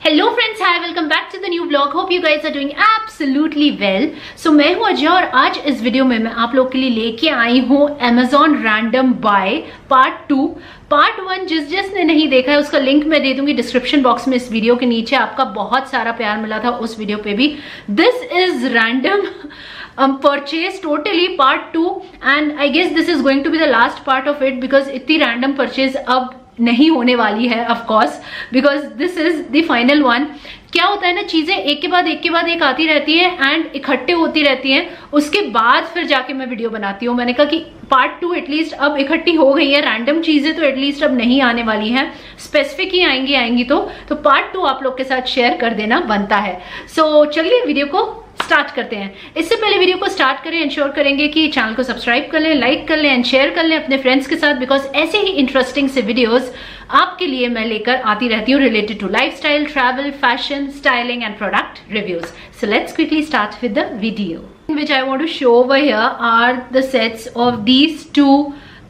Hello friends, hi, welcome back to the new blog. Hope you guys are doing absolutely well. So मैं हूं अजय और आज इस video में मैं आप लोग के लिए लेके आई हूं Amazon random by part 2। Part 1 जिसने नहीं देखा है उसका लिंक मैं दे दूंगी डिस्क्रिप्शन बॉक्स में इस वीडियो के नीचे। आपका बहुत सारा प्यार मिला था उस वीडियो पे भी। This is random purchase totally part 2 and I guess this is going to be the last part of it because इतनी रैंडम परचेज अब नहीं होने वाली है of course, because this is the final one. क्या होता है ना, चीजें एक के बाद एक आती रहती है एंड इकट्ठे होती रहती हैं, उसके बाद फिर जाके मैं वीडियो बनाती हूँ। मैंने कहा कि पार्ट 2 एटलीस्ट अब इकट्ठी हो गई है, रैंडम चीजें तो एटलीस्ट अब नहीं आने वाली हैं, स्पेसिफिक ही आएंगी तो पार्ट 2 आप लोग के साथ शेयर कर देना बनता है। सो चलिए वीडियो को स्टार्ट करते हैं। इससे पहले वीडियो को स्टार्ट करें, इंश्योर करेंगे कि चैनल को सब्सक्राइब कर लें, लाइक कर लें एंड शेयर कर लें अपने फ्रेंड्स के साथ, बिकॉज ऐसे ही इंटरेस्टिंग से वीडियोस आपके लिए मैं लेकर आती रहती हूँ related to lifestyle, travel, fashion, styling and product reviews. So let's quickly start with the video. Which I want to show over here are the sets of these two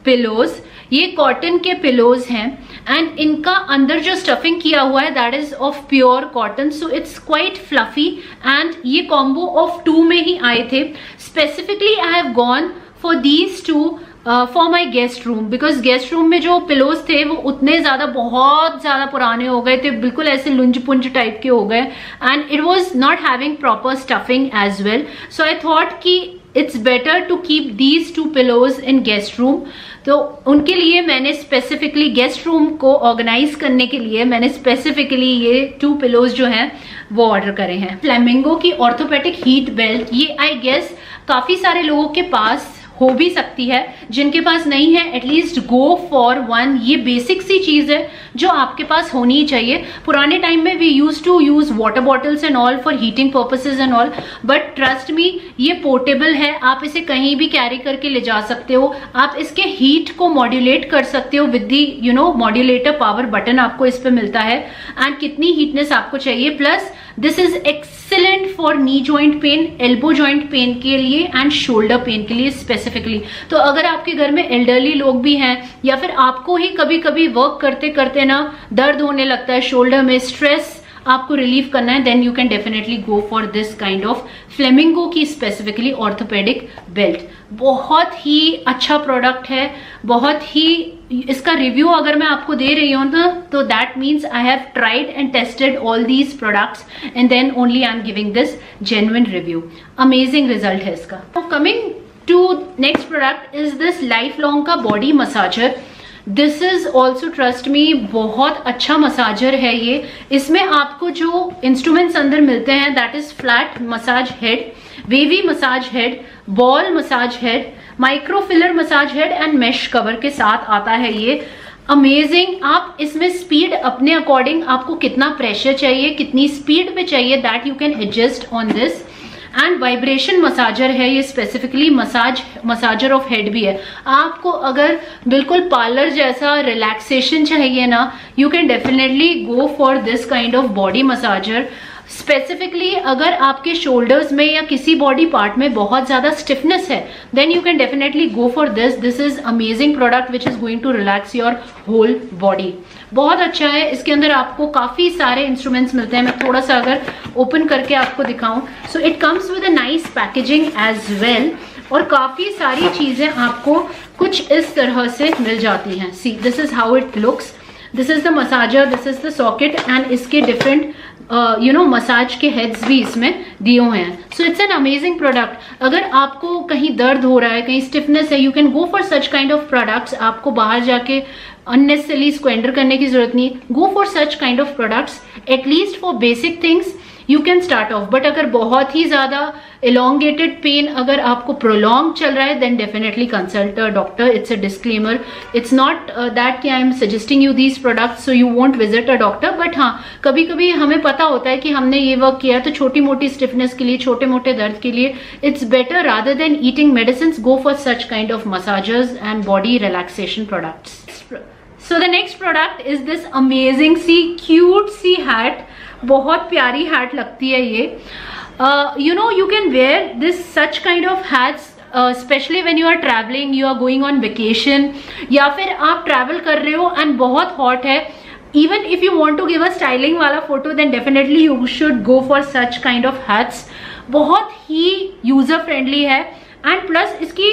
pillows. ये cotton के pillows हैं and इनका अंदर जो stuffing किया हुआ है that is of pure cotton, so it's quite fluffy and ये कॉम्बो ऑफ 2 में ही आए थे। Specifically I have gone for these 2 for my guest room, because guest room में जो पिलोज थे वो उतने ज्यादा बहुत ज्यादा पुराने हो गए थे, बिल्कुल ऐसे लुंज पुंज टाइप के हो गए and it was not having proper stuffing as well. So I thought कि it's better to keep these 2 pillows in guest room. तो उनके लिए मैंने स्पेसिफिकली गेस्ट रूम को ऑर्गेनाइज करने के लिए मैंने स्पेसिफिकली ये 2 पिलोज जो हैं वो ऑर्डर करे हैं। फ्लेमिंगो की ऑर्थोपेडिक हीट बेल्ट, ये आई गेस काफी सारे लोगों के पास हो भी सकती है, जिनके पास नहीं है एटलीस्ट गो फॉर वन। ये बेसिक सी चीज है जो आपके पास होनी ही चाहिए। पुराने टाइम में we use to use water bottles and all for heating purposes and all, but trust me ये पोर्टेबल है, आप इसे कहीं भी कैरी करके ले जा सकते हो। आप इसके हीट को मॉड्यूलेट कर सकते हो with the modulator power button आपको इस पे मिलता है एंड कितनी हीटनेस आपको चाहिए। Plus this is excellent for knee joint pain, elbow joint pain के लिए एंड शोल्डर पेन के लिए स्पेसिफिकली। तो अगर आपके घर में एल्डरली लोग भी हैं या फिर आपको ही कभी कभी वर्क करते करते ना दर्द होने लगता है शोल्डर में, स्ट्रेस आपको रिलीव करना है, then you can definitely go for this kind of Flamingo की स्पेसिफिकली ऑर्थोपेडिक बेल्ट। बहुत ही अच्छा प्रोडक्ट है, बहुत ही इसका रिव्यू अगर मैं आपको दे रही हूं तो that means I have tried and tested all these products and then only I am giving this genuine review. Amazing result है इसका। Coming to next product is this life long का body massager. This is also trust me बहुत अच्छा massager है ये। इसमें आपको जो इंस्ट्रूमेंट्स अंदर मिलते हैं that is flat massage head, wavy massage head, ball massage head, microfiller massage head and mesh cover के साथ आता है ये। अमेजिंग। आप इसमें स्पीड अपने अकॉर्डिंग आपको कितना प्रेशर चाहिए, कितनी स्पीड में चाहिए that you can adjust on this. And vibration massager है ये, स्पेसिफिकली मसाजर ऑफ हेड भी है। आपको अगर बिल्कुल पार्लर जैसा रिलैक्सेशन चाहिए ना, you can definitely go for this kind of body massager. Specifically अगर आपके शोल्डर्स में या किसी बॉडी पार्ट में बहुत ज्यादा स्टिफनेस है then you can definitely go for this. This is amazing product which is going to relax your whole body. बहुत अच्छा है। इसके अंदर आपको काफी सारे इंस्ट्रूमेंट्स मिलते हैं। मैं थोड़ा सा अगर ओपन करके आपको दिखाऊं, so it comes with a nice packaging as well और काफी सारी चीजें आपको कुछ इस तरह से मिल जाती हैं। See this is how it looks. This is the massager, this is the socket and इसके डिफरेंट मसाज के हेड्स भी इसमें दिए हुए हैं। So it's an amazing product. अगर आपको कहीं दर्द हो रहा है, कहीं स्टिफनेस है, you can go for such kind of products. आपको बाहर जाके अननेसेसरली स्क्वेंडर करने की जरूरत नहीं। गो for such kind of products at least for basic things you can start of. But अगर बहुत ही ज्यादा elongated पेन अगर आपको प्रोलॉन्ग चल रहा है then definitely consult a doctor. It's a disclaimer, it's not that कि I am suggesting you these products so you won't visit a doctor. But हाँ, कभी कभी हमें पता होता है कि हमने ये वर्क किया तो छोटी मोटी स्टिफनेस के लिए, छोटे मोटे दर्द के लिए it's better rather than eating medicine, go for such kind of massagers and body relaxation products. So the next product is this amazing सी cute सी hat। बहुत प्यारी hat लगती है ये। You can wear this such kind of hats specially when you are travelling, you are going on vacation या फिर आप ट्रैवल कर रहे हो एंड बहुत हॉट है, even if you want to give a styling वाला photo, then definitely you should go for such kind of hats. बहुत ही यूजर फ्रेंडली है एंड प्लस इसकी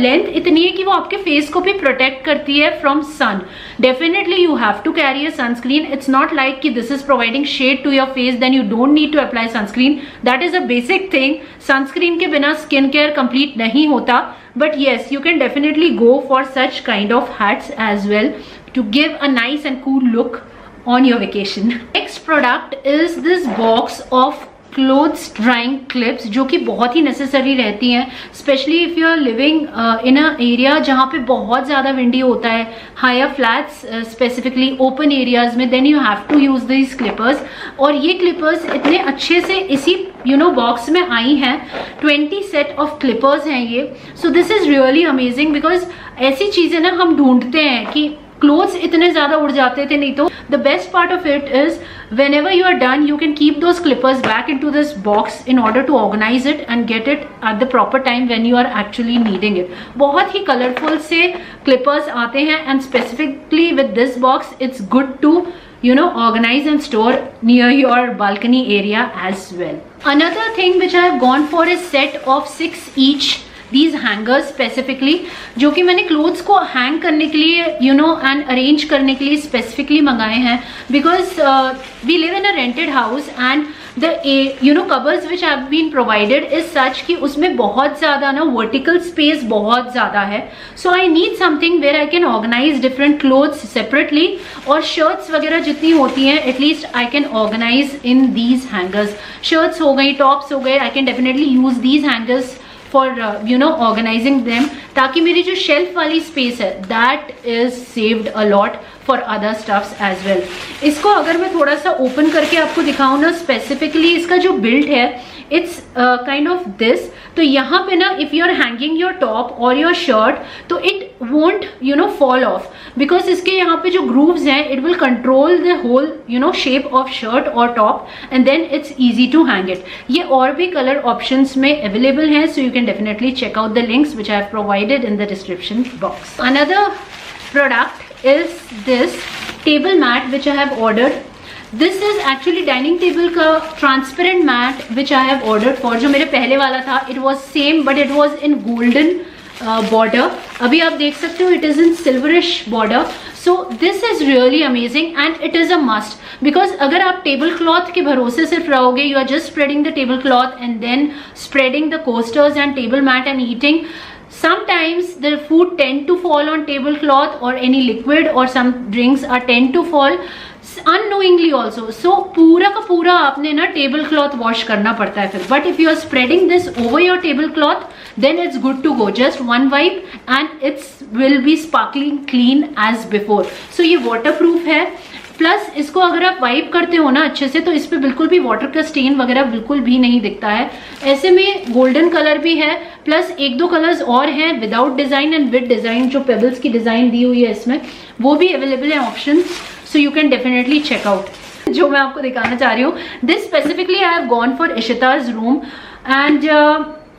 लेंथ इतनी है कि वो आपके फेस को भी प्रोटेक्ट करती है from sun. Definitely you have to carry a sunscreen. It's not like कि this is providing shade to your face, then you don't need to apply sunscreen. That is a basic thing. Sunscreen के बिना skin care complete नहीं होता. But yes, you can definitely go for such kind of hats as well to give a nice and cool look on your vacation. Next product is this box of clothes drying clips, जो कि बहुत ही necessary रहती हैं, specially if you are living in a area जहाँ पे बहुत ज़्यादा windy होता है, higher flats specifically open areas में, then you have to use these clippers. और ये क्लिपर्स इतने अच्छे से इसी बॉक्स में आई हैं. 20 सेट ऑफ क्लिपर्स हैं ये. So this is really amazing because ऐसी चीज़ें ना हम ढूंढते हैं कि क्लोथ्स इतने ज्यादा उड़ जाते थे. नहीं तो the best part of it is whenever you are done, you can keep those clippers back into this box in order to organize it and get it at the proper time when you are actually needing it. बहुत ही colourful से clippers आते हैं and specifically with this box it's good to organize and store near your balcony area as well. Another thing which I have gone for is set of 6 each these hangers specifically, जो कि मैंने clothes को hang करने के लिए and arrange करने के लिए स्पेसिफिकली मंगाए हैं. Because we live in a rented house and the covers which have been provided is such कि उसमें बहुत ज़्यादा ना वर्टिकल स्पेस बहुत ज़्यादा है. So I need something where I can organize different clothes separately, और शर्ट्स वगैरह जितनी होती हैं at least I can organize in these hangers. Shirts हो गई, टॉप्स हो गए, I can definitely use these hangers for organizing them, ताकि मेरी जो शेल्फ वाली स्पेस है that is saved a lot for other stuffs as well. इसको अगर मैं थोड़ा सा ओपन करके आपको दिखाऊं ना, स्पेसिफिकली इसका जो बिल्ड है इट्स काइंड ऑफ दिस. तो यहाँ पे ना if you are hanging your top और योर शर्ट तो it won't fall off, because इसके यहाँ पे जो ग्रूव्स हैं it will control the whole shape of shirt और top and then it's easy to hang it. ये और भी कलर ऑप्शंस में अवेलेबल हैं, so you can definitely check out the links which I have provided in the description box. Another product is this table mat which I have ordered. This is actually dining table का transparent mat which I have ordered for. जो मेरे पहले वाला था it was same but it was in golden border. अभी आप देख सकते हो it is in silverish border. So this is really amazing and it is a must because अगर आप टेबल क्लॉथ के भरोसे सिर्फ रहोगे, you are just spreading the table cloth and then spreading the coasters and table mat and eating. Sometimes the food tend to fall on tablecloth or any liquid or some drinks are tend to fall unknowingly also. So पूरा का पूरा आपने ना table cloth wash करना पड़ता है फिर. But if you are spreading this over your tablecloth, then it's good to go. Just one wipe and it will be sparkling clean as before. So ये waterproof है. प्लस इसको अगर आप wipe करते हो ना अच्छे से तो इस पे बिल्कुल भी वाटर का स्टेन वगैरह बिल्कुल भी नहीं दिखता है. ऐसे में गोल्डन कलर भी है, प्लस एक दो कलर्स और हैं without design and with design. जो पेबल्स की डिजाइन दी हुई है इसमें वो भी अवेलेबल है option, so you can definitely check out. जो मैं आपको दिखाना चाह रही हूँ, this specifically I have gone for Ishita's room and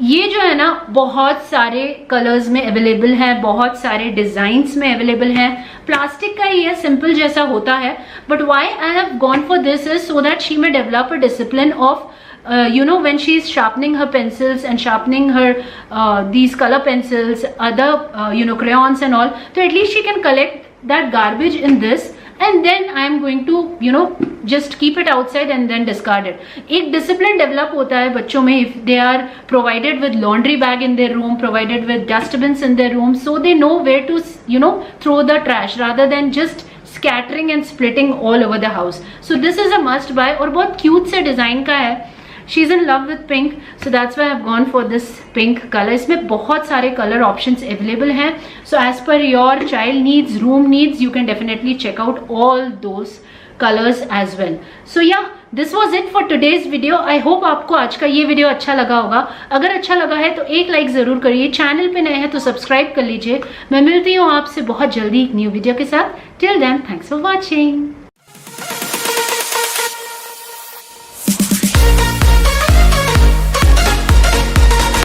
ये जो है ना बहुत सारे कलर्स में अवेलेबल है, बहुत सारे डिजाइन्स में अवेलेबल है. प्लास्टिक का ही है, सिंपल जैसा होता है, but why I have gone for this is so that she may develop a discipline of when she is sharpening her pencils and sharpening her these color pencils, other crayons and all, so at least she can collect that garbage in this and then I am going to just keep it outside and then discard it. एक discipline develop होता है बच्चों में if they are provided with laundry bag in their room, provided with dustbins in their room, so they know where to throw the trash rather than just scattering and splitting all over the house. So this is a must buy और बहुत cute से design का है. She's in love with pink, so that's why I've gone for this pink color. इसमें बहुत सारे color options available हैं. So as per your child needs, room needs, you can definitely check out all those colors as well. So yeah, this was it for today's video. I hope आपको आज का ये video अच्छा लगा होगा. अगर अच्छा लगा है तो एक लाइक जरूर करिए. चैनल पे नए हैं तो सब्सक्राइब कर लीजिए. मैं मिलती हूँ आपसे बहुत जल्दी एक न्यू वीडियो के साथ. Till then, thanks for watching.